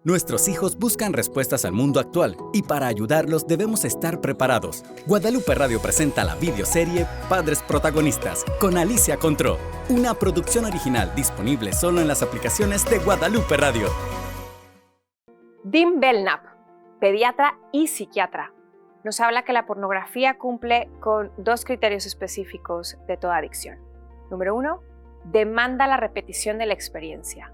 Nuestros hijos buscan respuestas al mundo actual y para ayudarlos debemos estar preparados. Guadalupe Radio presenta la videoserie Padres Protagonistas con Alicia Contró, una producción original disponible solo en las aplicaciones de Guadalupe Radio. Dean Belknap, pediatra y psiquiatra, nos habla que la pornografía cumple con dos criterios específicos de toda adicción. Número 1, demanda la repetición de la experiencia.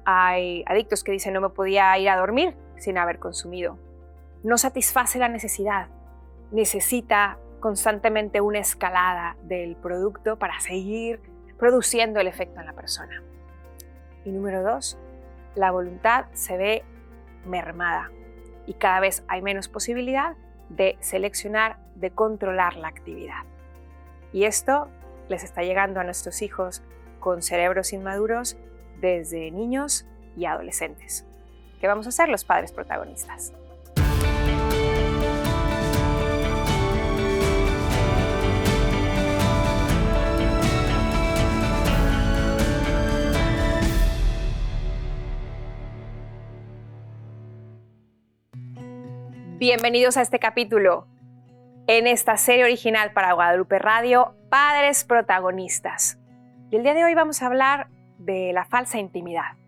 Hay adictos que dicen no me podía ir a dormir sin haber consumido. No satisface la necesidad. Necesita constantemente una escalada del producto para seguir produciendo el efecto en la persona. Y número 2, la voluntad se ve mermada y cada vez hay menos posibilidad de seleccionar, de controlar la actividad. Y esto les está llegando a nuestros hijos con cerebros inmaduros desde niños y adolescentes. ¿Qué vamos a hacer los padres protagonistas? Bienvenidos a este capítulo en esta serie original para Guadalupe Radio, Padres Protagonistas. Y el día de hoy vamos a hablar de la falsa intimidad.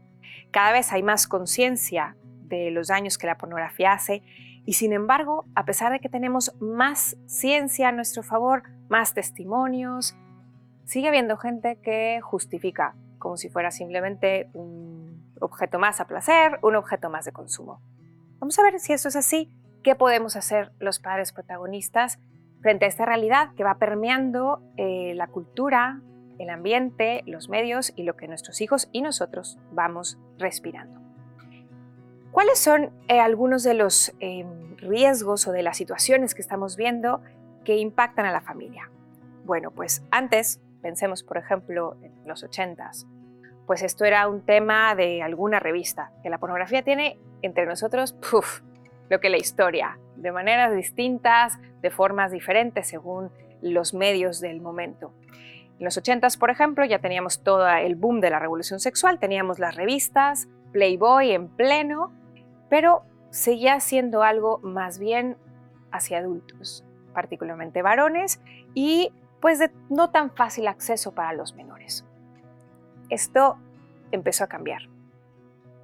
Cada vez hay más conciencia de los daños que la pornografía hace y sin embargo, a pesar de que tenemos más ciencia a nuestro favor, más testimonios, sigue habiendo gente que justifica como si fuera simplemente un objeto más a placer, un objeto más de consumo. Vamos a ver si eso es así. ¿Qué podemos hacer los padres protagonistas frente a esta realidad que va permeando la cultura, el ambiente, los medios y lo que nuestros hijos y nosotros vamos respirando? ¿Cuáles son algunos de los riesgos o de las situaciones que estamos viendo que impactan a la familia? Bueno, pues antes, pensemos por ejemplo en los 80s, pues esto era un tema de alguna revista, que la pornografía tiene entre nosotros, lo que la historia, de maneras distintas, de formas diferentes según los medios del momento. En los 80s, por ejemplo, ya teníamos todo el boom de la revolución sexual, teníamos las revistas, Playboy en pleno, pero seguía siendo algo más bien hacia adultos, particularmente varones, y pues de no tan fácil acceso para los menores. Esto empezó a cambiar.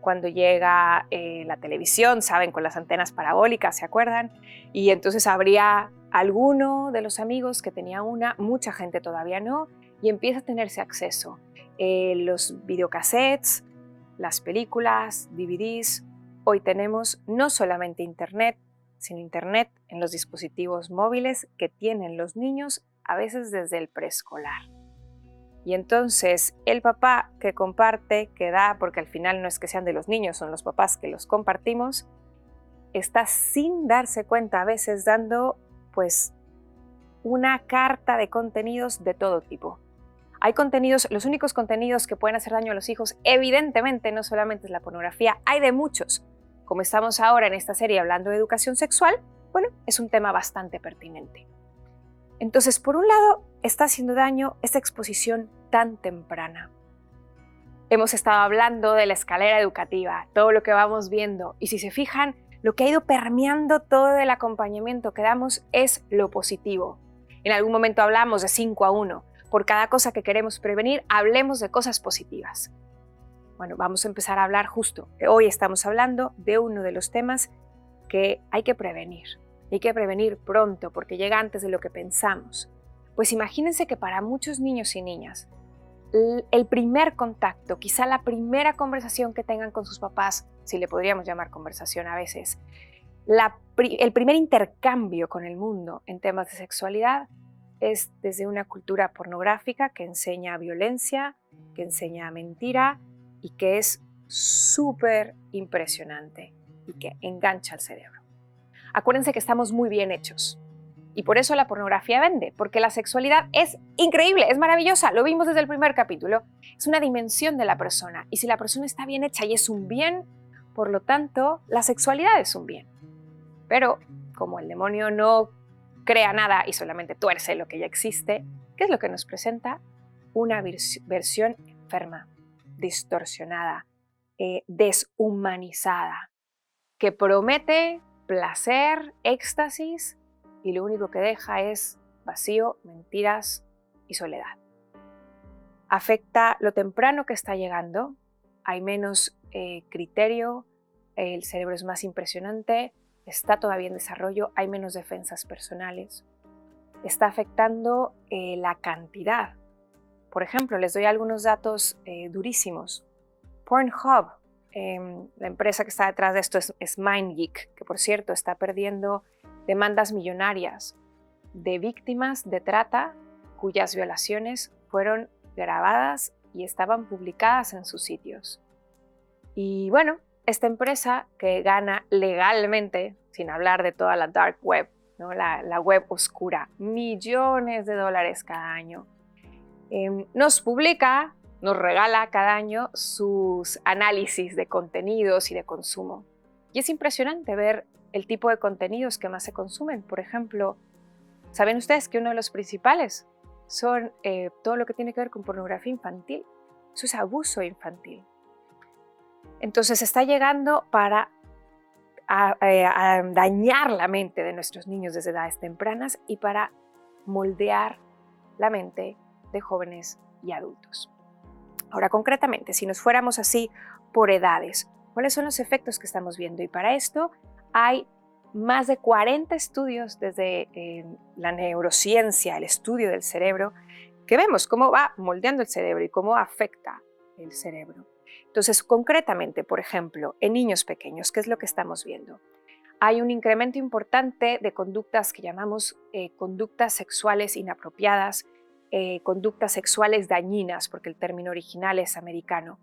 Cuando llega la televisión, saben, con las antenas parabólicas, ¿se acuerdan? Y entonces habría alguno de los amigos que tenía una, mucha gente todavía no, y empieza a tenerse acceso. Los videocassettes, las películas, DVDs. Hoy tenemos no solamente internet, sino internet en los dispositivos móviles que tienen los niños a veces desde el preescolar. Y entonces el papá que comparte, que da, porque al final no es que sean de los niños, son los papás que los compartimos, está sin darse cuenta a veces dando pues una carta de contenidos de todo tipo. Hay contenidos, los únicos contenidos que pueden hacer daño a los hijos, evidentemente no solamente es la pornografía, hay de muchos. Como estamos ahora en esta serie hablando de educación sexual, bueno, es un tema bastante pertinente. Entonces, por un lado, está haciendo daño esta exposición tan temprana. Hemos estado hablando de la escalera educativa, todo lo que vamos viendo, y si se fijan, lo que ha ido permeando todo el acompañamiento que damos es lo positivo. En algún momento hablamos de 5-1. Por cada cosa que queremos prevenir, hablemos de cosas positivas. Bueno, vamos a empezar a hablar justo. Hoy estamos hablando de uno de los temas que hay que prevenir. Hay que prevenir pronto porque llega antes de lo que pensamos. Pues imagínense que para muchos niños y niñas, el primer contacto, quizá la primera conversación que tengan con sus papás, si le podríamos llamar conversación a veces, el primer intercambio con el mundo en temas de sexualidad es desde una cultura pornográfica que enseña violencia, que enseña mentira y que es súper impresionante y que engancha el cerebro. Acuérdense que estamos muy bien hechos y por eso la pornografía vende, porque la sexualidad es increíble, es maravillosa, lo vimos desde el primer capítulo, es una dimensión de la persona y si la persona está bien hecha y es un bien, por lo tanto, la sexualidad es un bien. Pero como el demonio no crea nada y solamente tuerce lo que ya existe, ¿qué es lo que nos presenta? Una versión enferma, distorsionada, deshumanizada, que promete placer, éxtasis, y lo único que deja es vacío, mentiras y soledad. Afecta lo temprano que está llegando, hay menos criterio, el cerebro es más impresionante, está todavía en desarrollo, hay menos defensas personales. Está afectando la cantidad. Por ejemplo, les doy algunos datos durísimos. Pornhub, la empresa que está detrás de esto es MindGeek, que por cierto está perdiendo demandas millonarias de víctimas de trata cuyas violaciones fueron grabadas y estaban publicadas en sus sitios. Y bueno, esta empresa que gana legalmente, sin hablar de toda la dark web, ¿no? la web oscura, millones de dólares cada año, nos publica, nos regala cada año sus análisis de contenidos y de consumo. Y es impresionante ver el tipo de contenidos que más se consumen. Por ejemplo, ¿saben ustedes que uno de los principales son todo lo que tiene que ver con pornografía infantil? Eso es abuso infantil. Entonces está llegando para a dañar la mente de nuestros niños desde edades tempranas y para moldear la mente de jóvenes y adultos. Ahora, concretamente, si nos fuéramos así por edades, ¿cuáles son los efectos que estamos viendo? Y para esto hay más de 40 estudios desde la neurociencia, el estudio del cerebro, que vemos cómo va moldeando el cerebro y cómo afecta el cerebro. Entonces, concretamente, por ejemplo, en niños pequeños, ¿qué es lo que estamos viendo? Hay un incremento importante de conductas que llamamos conductas sexuales inapropiadas, conductas sexuales dañinas, porque el término original es americano.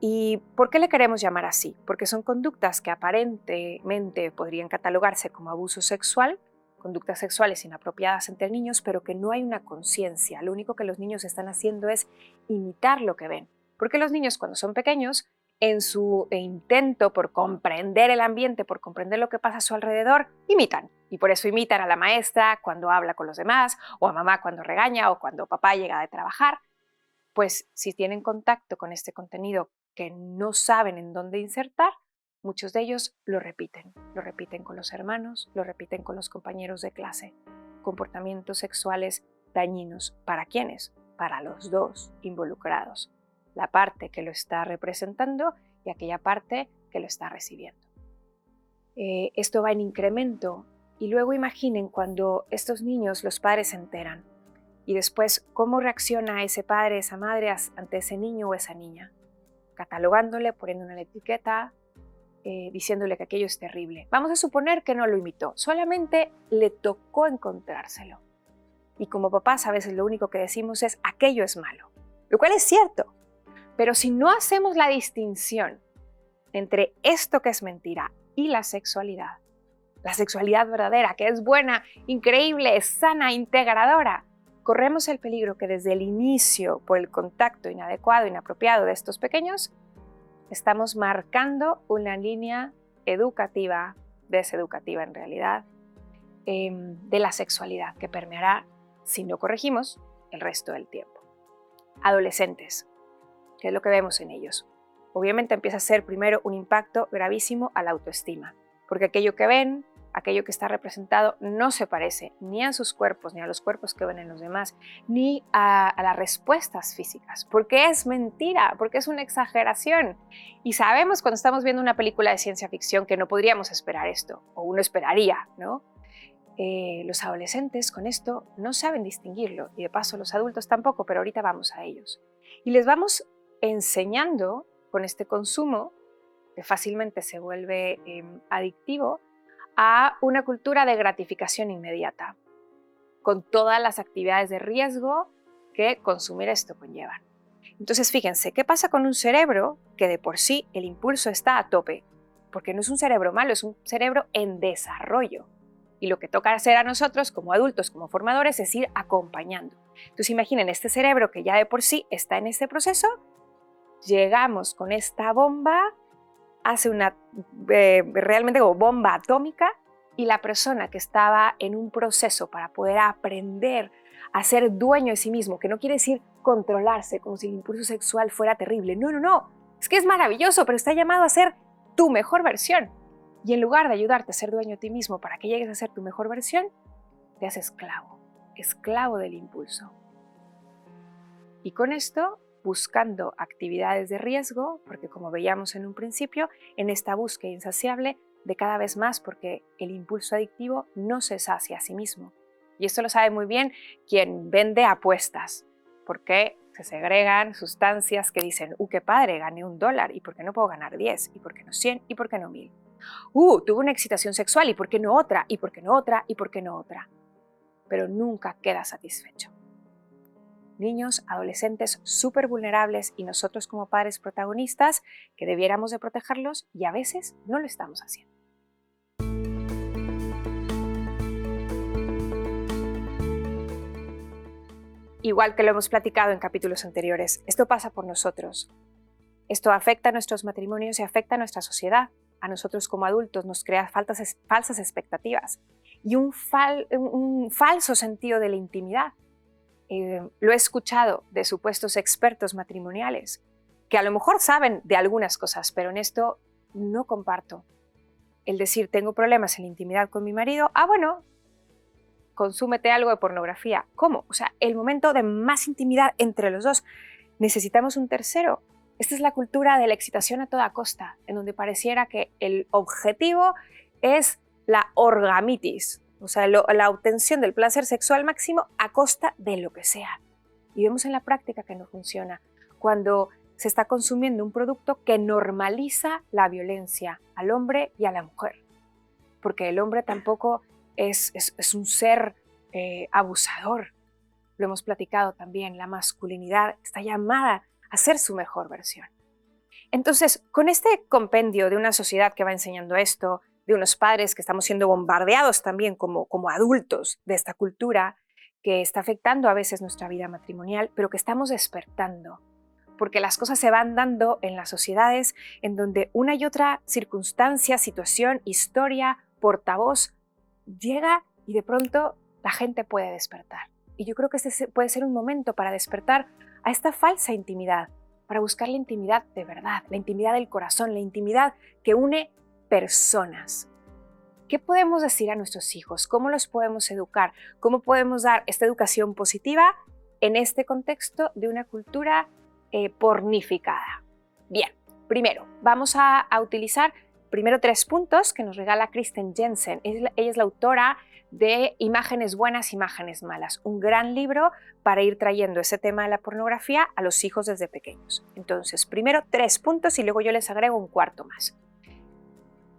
¿Y por qué le queremos llamar así? Porque son conductas que aparentemente podrían catalogarse como abuso sexual, conductas sexuales inapropiadas entre niños, pero que no hay una conciencia. Lo único que los niños están haciendo es imitar lo que ven. Porque los niños, cuando son pequeños, en su intento por comprender el ambiente, por comprender lo que pasa a su alrededor, imitan. Y por eso imitan a la maestra cuando habla con los demás, o a mamá cuando regaña, o cuando papá llega de trabajar. Pues si tienen contacto con este contenido que no saben en dónde insertar, muchos de ellos lo repiten con los hermanos, lo repiten con los compañeros de clase. Comportamientos sexuales dañinos. ¿Para quiénes? Para los dos involucrados. La parte que lo está representando y aquella parte que lo está recibiendo. Esto va en incremento y luego imaginen cuando estos niños, los padres se enteran y después cómo reacciona ese padre, esa madre ante ese niño o esa niña, catalogándole, poniendo una etiqueta, diciéndole que aquello es terrible. Vamos a suponer que no lo imitó, solamente le tocó encontrárselo. Y como papás a veces lo único que decimos es aquello es malo, lo cual es cierto. Pero si no hacemos la distinción entre esto que es mentira y la sexualidad verdadera, que es buena, increíble, es sana, integradora, corremos el peligro que desde el inicio, por el contacto inadecuado, inapropiado de estos pequeños, estamos marcando una línea educativa, deseducativa en realidad, de la sexualidad que permeará, si no corregimos, el resto del tiempo. Adolescentes. ¿Qué es lo que vemos en ellos? Obviamente empieza a ser primero un impacto gravísimo a la autoestima, porque aquello que ven, aquello que está representado no se parece ni a sus cuerpos, ni a los cuerpos que ven en los demás, ni a las respuestas físicas, porque es mentira, porque es una exageración. Y sabemos cuando estamos viendo una película de ciencia ficción que no podríamos esperar esto, o uno esperaría, ¿no? Los adolescentes con esto no saben distinguirlo, y de paso los adultos tampoco, pero ahorita vamos a ellos. Y les vamos enseñando con este consumo, que fácilmente se vuelve adictivo, a una cultura de gratificación inmediata, con todas las actividades de riesgo que consumir esto conlleva. Entonces, fíjense, ¿qué pasa con un cerebro que de por sí el impulso está a tope? Porque no es un cerebro malo, es un cerebro en desarrollo. Y lo que toca hacer a nosotros como adultos, como formadores, es ir acompañando. Entonces, imaginen este cerebro que ya de por sí está en este proceso, llegamos con esta bomba, hace una realmente como bomba atómica, y la persona que estaba en un proceso para poder aprender a ser dueño de sí mismo, que no quiere decir controlarse como si el impulso sexual fuera terrible, no, Es que es maravilloso, pero está llamado a ser tu mejor versión. Y en lugar de ayudarte a ser dueño de ti mismo para que llegues a ser tu mejor versión, te haces esclavo del impulso. Y con esto, buscando actividades de riesgo, porque como veíamos en un principio, en esta búsqueda insaciable de cada vez más, porque el impulso adictivo no se sacia a sí mismo. Y esto lo sabe muy bien quien vende apuestas, porque se segregan sustancias que dicen, qué padre, gané $1, ¿y por qué no puedo ganar 10? ¿Y por qué no 100? ¿Y por qué no 1000? Tuve una excitación sexual, ¿y por qué no otra? ¿Y por qué no otra? ¿Y por qué no otra? Pero nunca queda satisfecho. Niños, adolescentes súper vulnerables y nosotros como padres protagonistas que debiéramos de protegerlos y a veces no lo estamos haciendo. Igual que lo hemos platicado en capítulos anteriores, esto pasa por nosotros. Esto afecta a nuestros matrimonios y afecta a nuestra sociedad. A nosotros como adultos nos crea falsas expectativas y un falso sentido de la intimidad. Lo he escuchado de supuestos expertos matrimoniales que a lo mejor saben de algunas cosas, pero en esto no comparto. El decir, tengo problemas en la intimidad con mi marido, bueno, consúmete algo de pornografía. ¿Cómo? O sea, el momento de más intimidad entre los dos. Necesitamos un tercero. Esta es la cultura de la excitación a toda costa, en donde pareciera que el objetivo es la orgamitis, o sea, la obtención del placer sexual máximo a costa de lo que sea. Y vemos en la práctica que no funciona, cuando se está consumiendo un producto que normaliza la violencia al hombre y a la mujer. Porque el hombre tampoco es un ser abusador. Lo hemos platicado también, la masculinidad está llamada a ser su mejor versión. Entonces, con este compendio de una sociedad que va enseñando esto, de unos padres que estamos siendo bombardeados también como adultos de esta cultura que está afectando a veces nuestra vida matrimonial, pero que estamos despertando, porque las cosas se van dando en las sociedades en donde una y otra circunstancia, situación, historia, portavoz llega y de pronto la gente puede despertar. Y yo creo que este puede ser un momento para despertar a esta falsa intimidad, para buscar la intimidad de verdad, la intimidad del corazón, la intimidad que une personas. ¿Qué podemos decir a nuestros hijos? ¿Cómo los podemos educar? ¿Cómo podemos dar esta educación positiva en este contexto de una cultura pornificada? Bien, primero, vamos a utilizar 3 puntos que nos regala Kristen Jensen. Ella es la autora de Imágenes buenas, imágenes malas, un gran libro para ir trayendo ese tema de la pornografía a los hijos desde pequeños. Entonces, primero 3 puntos y luego yo les agrego un cuarto más.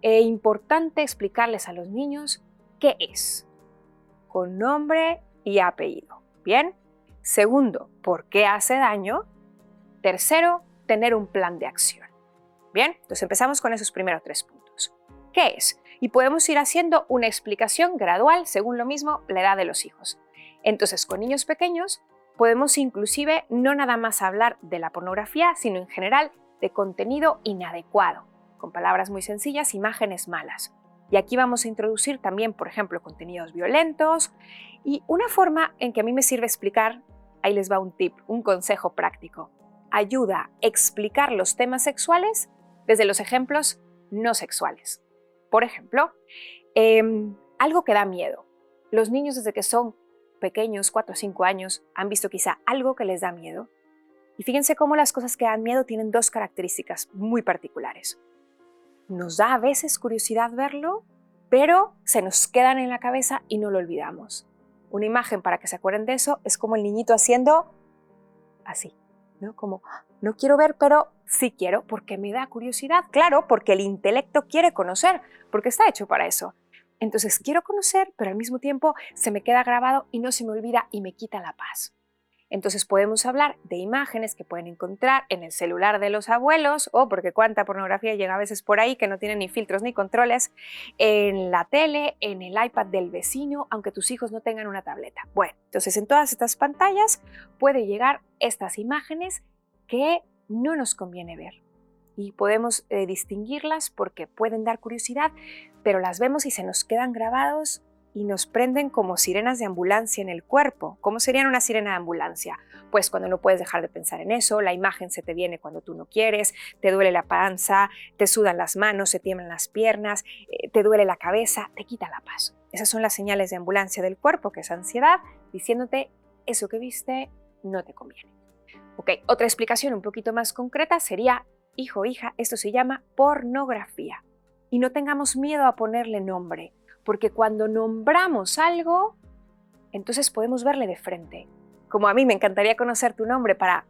Importante explicarles a los niños qué es, con nombre y apellido. Bien. Segundo, por qué hace daño. Tercero, tener un plan de acción. Bien, entonces empezamos con esos primeros 3 puntos. ¿Qué es? Y podemos ir haciendo una explicación gradual según lo mismo la edad de los hijos. Entonces, con niños pequeños podemos inclusive no nada más hablar de la pornografía, sino en general de contenido inadecuado, con palabras muy sencillas, imágenes malas. Y aquí vamos a introducir también, por ejemplo, contenidos violentos y una forma en que a mí me sirve explicar, ahí les va un tip, un consejo práctico. Ayuda a explicar los temas sexuales desde los ejemplos no sexuales. Por ejemplo, algo que da miedo. Los niños desde que son pequeños, 4 o 5 años, han visto quizá algo que les da miedo. Y fíjense cómo las cosas que dan miedo tienen 2 características muy particulares. Nos da a veces curiosidad verlo, pero se nos quedan en la cabeza y no lo olvidamos. Una imagen para que se acuerden de eso es como el niñito haciendo así, ¿no? Como, no quiero ver, pero sí quiero porque me da curiosidad. Claro, porque el intelecto quiere conocer, porque está hecho para eso. Entonces quiero conocer, pero al mismo tiempo se me queda grabado y no se me olvida y me quita la paz. Entonces podemos hablar de imágenes que pueden encontrar en el celular de los abuelos, o porque cuánta pornografía llega a veces por ahí que no tiene ni filtros ni controles, en la tele, en el iPad del vecino, aunque tus hijos no tengan una tableta. Bueno, entonces en todas estas pantallas puede llegar estas imágenes que no nos conviene ver. Y podemos distinguirlas porque pueden dar curiosidad, pero las vemos y se nos quedan grabados y nos prenden como sirenas de ambulancia en el cuerpo. ¿Cómo serían una sirena de ambulancia? Pues cuando no puedes dejar de pensar en eso, la imagen se te viene cuando tú no quieres, te duele la panza, te sudan las manos, se tiemblan las piernas, te duele la cabeza, te quita la paz. Esas son las señales de ambulancia del cuerpo, que es ansiedad, diciéndote eso que viste no te conviene. Ok, otra explicación un poquito más concreta sería, hijo, hija, esto se llama pornografía. Y no tengamos miedo a ponerle nombre, porque cuando nombramos algo, entonces podemos verle de frente. Como a mí me encantaría conocer tu nombre para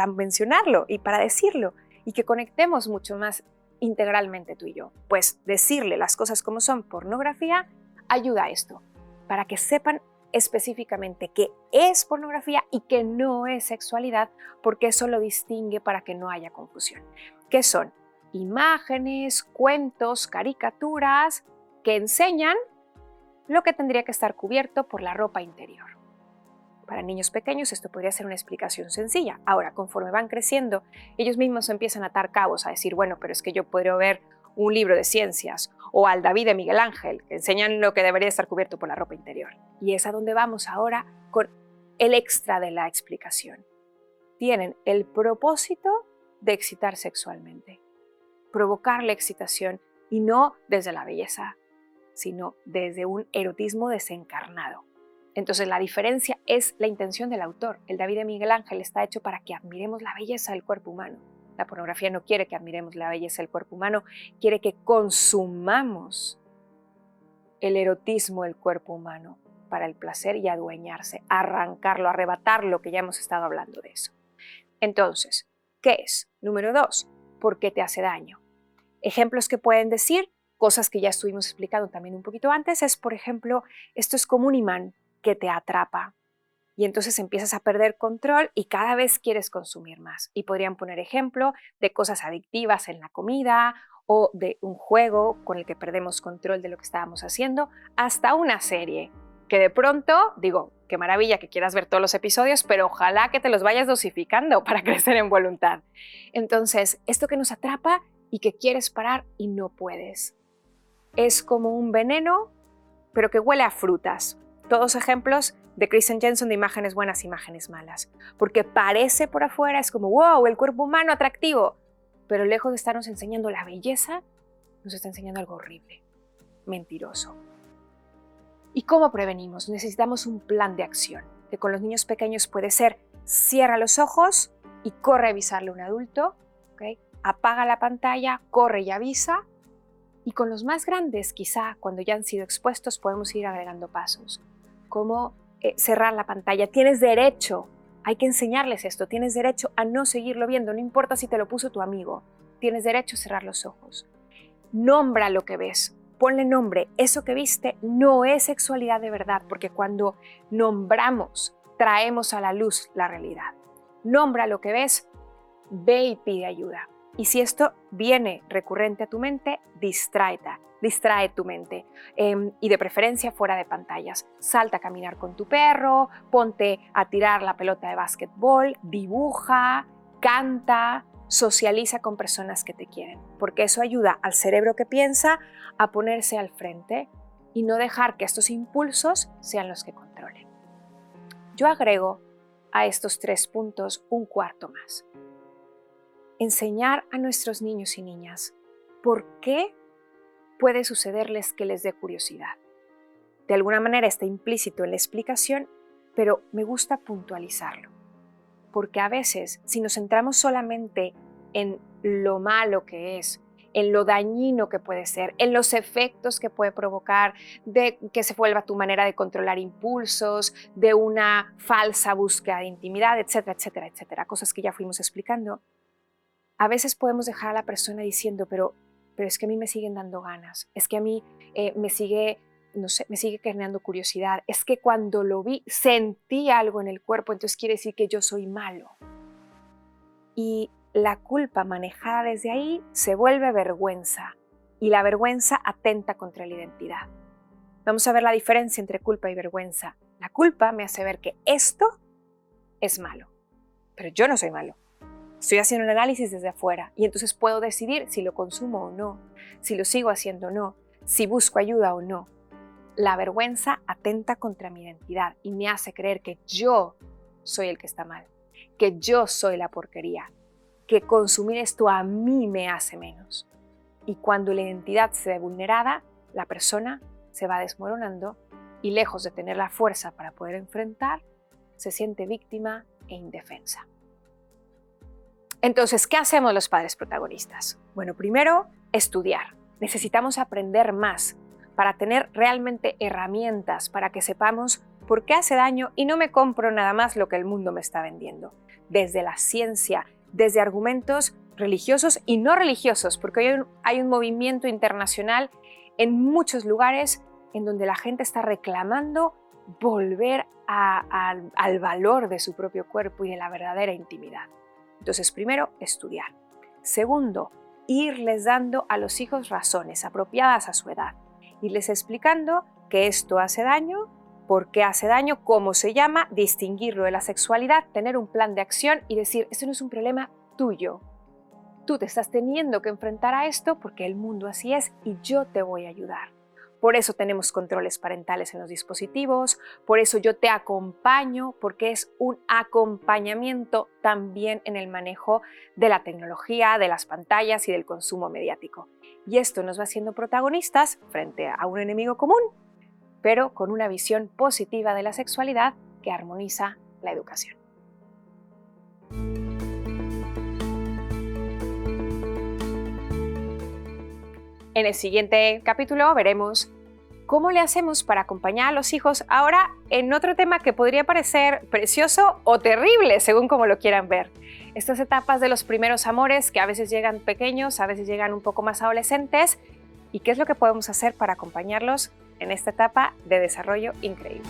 mencionarlo y para decirlo, y que conectemos mucho más integralmente tú y yo. Pues decirle las cosas como son, pornografía, ayuda a esto, para que sepan específicamente qué es pornografía y qué no es sexualidad, porque eso lo distingue para que no haya confusión. ¿Qué son? Imágenes, cuentos, caricaturas que enseñan lo que tendría que estar cubierto por la ropa interior. Para niños pequeños esto podría ser una explicación sencilla. Ahora, conforme van creciendo, ellos mismos empiezan a atar cabos, a decir, bueno, pero es que yo podría ver un libro de ciencias o al David de Miguel Ángel, que enseñan lo que debería estar cubierto por la ropa interior. Y es a donde vamos ahora con el extra de la explicación. Tienen el propósito de excitar sexualmente, provocar la excitación, y no desde la belleza, sino desde un erotismo desencarnado. Entonces la diferencia es la intención del autor. El David de Miguel Ángel está hecho para que admiremos la belleza del cuerpo humano. La pornografía no quiere que admiremos la belleza del cuerpo humano, quiere que consumamos el erotismo del cuerpo humano para el placer y adueñarse, arrancarlo, arrebatarlo, que ya hemos estado hablando de eso. Entonces, ¿qué es? Número 2, ¿por qué te hace daño? Ejemplos que pueden decir, cosas que ya estuvimos explicando también un poquito antes, es, por ejemplo, esto es como un imán que te atrapa y entonces empiezas a perder control y cada vez quieres consumir más. Y podrían poner ejemplo de cosas adictivas en la comida o de un juego con el que perdemos control de lo que estábamos haciendo, hasta una serie que de pronto, digo, qué maravilla que quieras ver todos los episodios, pero ojalá que te los vayas dosificando para crecer en voluntad. Entonces, esto que nos atrapa y que quieres parar y no puedes. Es como un veneno, pero que huele a frutas. Todos ejemplos de Kristen Jensen de imágenes buenas, imágenes malas. Porque parece por afuera, es como, wow, el cuerpo humano atractivo. Pero lejos de estarnos enseñando la belleza, nos está enseñando algo horrible, mentiroso. ¿Y cómo prevenimos? Necesitamos un plan de acción, que con los niños pequeños puede ser, cierra los ojos y corre a avisarle a un adulto, ¿okay? Apaga la pantalla, corre y avisa. Y con los más grandes, quizá cuando ya han sido expuestos, podemos ir agregando pasos, como cerrar la pantalla. Tienes derecho, hay que enseñarles esto, tienes derecho a no seguirlo viendo, no importa si te lo puso tu amigo, tienes derecho a cerrar los ojos. Nombra lo que ves, ponle nombre, eso que viste no es sexualidad de verdad, porque cuando nombramos, traemos a la luz la realidad. Nombra lo que ves, ve y pide ayuda. Y si esto viene recurrente a tu mente, distrae tu mente y de preferencia fuera de pantallas. Salta a caminar con tu perro, ponte a tirar la pelota de básquetbol, dibuja, canta, socializa con personas que te quieren, porque eso ayuda al cerebro que piensa a ponerse al frente y no dejar que estos impulsos sean los que controlen. Yo agrego a estos 3 puntos un cuarto más. Enseñar a nuestros niños y niñas por qué puede sucederles que les dé curiosidad. De alguna manera está implícito en la explicación, pero me gusta puntualizarlo. Porque a veces, si nos centramos solamente en lo malo que es, en lo dañino que puede ser, en los efectos que puede provocar, de que se vuelva tu manera de controlar impulsos, de una falsa búsqueda de intimidad, etcétera, etcétera, etcétera, cosas que ya fuimos explicando, a veces podemos dejar a la persona diciendo, pero es que a mí me siguen dando ganas, es que a mí me sigue creando curiosidad, es que cuando lo vi sentí algo en el cuerpo, entonces quiere decir que yo soy malo. Y la culpa manejada desde ahí se vuelve vergüenza y la vergüenza atenta contra la identidad. Vamos a ver la diferencia entre culpa y vergüenza. La culpa me hace ver que esto es malo, pero yo no soy malo. Estoy haciendo un análisis desde afuera y entonces puedo decidir si lo consumo o no, si lo sigo haciendo o no, si busco ayuda o no. La vergüenza atenta contra mi identidad y me hace creer que yo soy el que está mal, que yo soy la porquería, que consumir esto a mí me hace menos. Y cuando la identidad se ve vulnerada, la persona se va desmoronando y lejos de tener la fuerza para poder enfrentar, se siente víctima e indefensa. Entonces, ¿qué hacemos los padres protagonistas? Bueno, primero, estudiar. Necesitamos aprender más para tener realmente herramientas para que sepamos por qué hace daño y no me compro nada más lo que el mundo me está vendiendo. Desde la ciencia, desde argumentos religiosos y no religiosos, porque hoy hay un movimiento internacional en muchos lugares en donde la gente está reclamando volver al valor de su propio cuerpo y de la verdadera intimidad. Entonces, primero, estudiar. Segundo, irles dando a los hijos razones apropiadas a su edad. Irles explicando que esto hace daño, por qué hace daño, cómo se llama, distinguirlo de la sexualidad, tener un plan de acción y decir, esto no es un problema tuyo. Tú te estás teniendo que enfrentar a esto porque el mundo así es y yo te voy a ayudar. Por eso tenemos controles parentales en los dispositivos, por eso yo te acompaño, porque es un acompañamiento también en el manejo de la tecnología, de las pantallas y del consumo mediático. Y esto nos va haciendo protagonistas frente a un enemigo común, pero con una visión positiva de la sexualidad que armoniza la educación. En el siguiente capítulo veremos cómo le hacemos para acompañar a los hijos ahora en otro tema que podría parecer precioso o terrible, según como lo quieran ver. Estas etapas de los primeros amores que a veces llegan pequeños, a veces llegan un poco más adolescentes, y qué es lo que podemos hacer para acompañarlos en esta etapa de desarrollo increíble.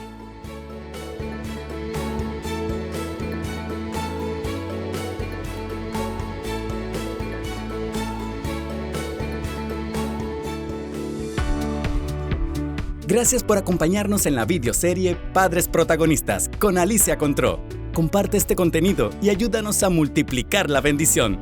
Gracias por acompañarnos en la videoserie Padres Protagonistas con Alicia Contró. Comparte este contenido y ayúdanos a multiplicar la bendición.